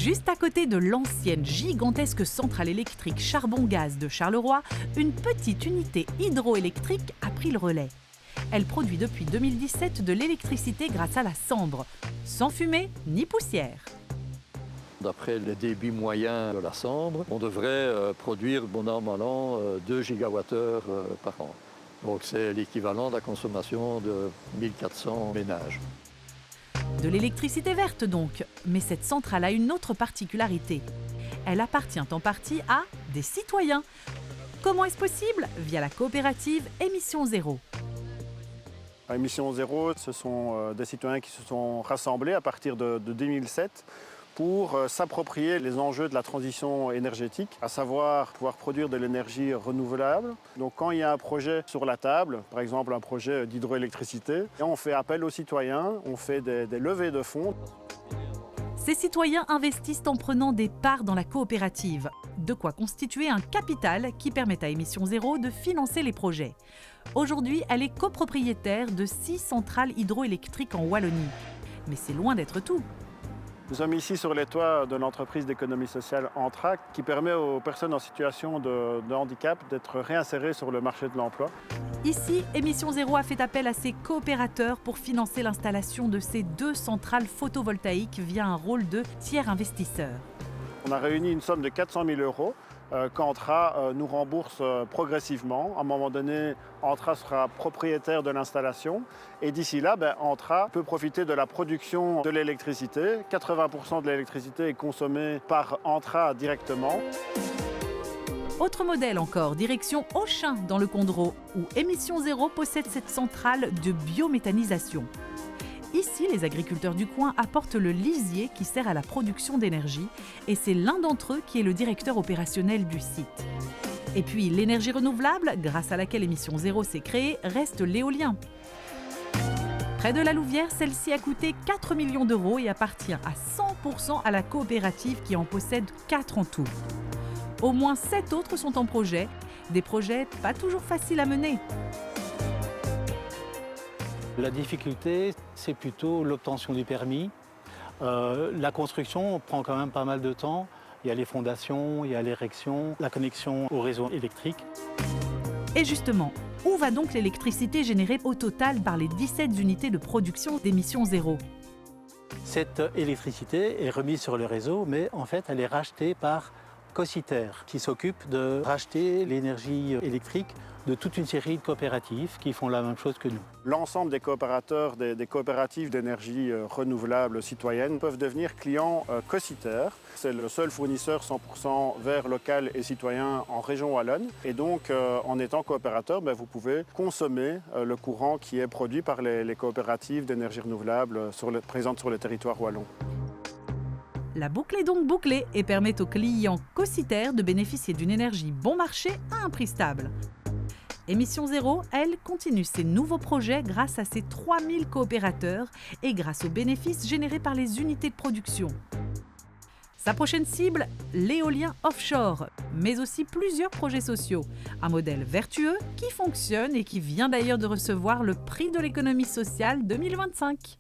Juste à côté de l'ancienne gigantesque centrale électrique charbon-gaz de Charleroi, une petite unité hydroélectrique a pris le relais. Elle produit depuis 2017 de l'électricité grâce à la cendre, sans fumée ni poussière. D'après les débits moyens de la cendre, on devrait produire, bon an, mal an, 2 gigawattheures par an. Donc c'est l'équivalent de la consommation de 1400 ménages. De l'électricité verte donc, mais cette centrale a une autre particularité. Elle appartient en partie à des citoyens. Comment est-ce possible? Via la coopérative Émission Zéro. Émission Zéro, ce sont des citoyens qui se sont rassemblés à partir de 2007 pour s'approprier les enjeux de la transition énergétique, à savoir pouvoir produire de l'énergie renouvelable. Donc quand il y a un projet sur la table, par exemple un projet d'hydroélectricité, on fait appel aux citoyens, on fait des levées de fonds. Ces citoyens investissent en prenant des parts dans la coopérative, de quoi constituer un capital qui permet à Émission Zéro de financer les projets. Aujourd'hui, elle est copropriétaire de 6 centrales hydroélectriques en Wallonie. Mais c'est loin d'être tout. Nous sommes ici sur les toits de l'entreprise d'économie sociale Entrac qui permet aux personnes en situation de handicap d'être réinsérées sur le marché de l'emploi. Ici, Émission Zéro a fait appel à ses coopérateurs pour financer l'installation de ces 2 centrales photovoltaïques via un rôle de tiers investisseur. On a réuni une somme de 400 000 € qu'Entra nous rembourse progressivement. À un moment donné, Entra sera propriétaire de l'installation et d'ici là, Entra peut profiter de la production de l'électricité. 80% de l'électricité est consommée par Entra directement. Autre modèle encore, direction Auchin dans le Condro, où Émission Zéro possède cette centrale de biométhanisation. Ici, les agriculteurs du coin apportent le lisier qui sert à la production d'énergie et c'est l'un d'entre eux qui est le directeur opérationnel du site. Et puis, l'énergie renouvelable, grâce à laquelle Émission Zéro s'est créée, reste l'éolien. Près de la Louvière, celle-ci a coûté 4 millions d'euros et appartient à 100% à la coopérative qui en possède 4 en tout. Au moins 7 autres sont en projet, des projets pas toujours faciles à mener. La difficulté, c'est plutôt l'obtention du permis. La construction prend quand même pas mal de temps. Il y a les fondations, il y a l'érection, la connexion au réseau électrique. Et justement, où va donc l'électricité générée au total par les 17 unités de production d'Émission Zéro? Cette électricité est remise sur le réseau, mais en fait, elle est rachetée par Cositer, qui s'occupe de racheter l'énergie électrique de toute une série de coopératives qui font la même chose que nous. L'ensemble des coopérateurs des coopératives d'énergie renouvelable citoyenne peuvent devenir clients Cositer. C'est le seul fournisseur 100% vert, local et citoyen en région wallonne. Et donc, en étant coopérateur, vous pouvez consommer le courant qui est produit par les coopératives d'énergie renouvelable présentes sur le territoire wallon. La boucle est donc bouclée et permet aux clients Cositer de bénéficier d'une énergie bon marché à un prix stable. Émission Zéro, elle, continue ses nouveaux projets grâce à ses 3000 coopérateurs et grâce aux bénéfices générés par les unités de production. Sa prochaine cible, l'éolien offshore, mais aussi plusieurs projets sociaux. Un modèle vertueux qui fonctionne et qui vient d'ailleurs de recevoir le prix de l'économie sociale 2025.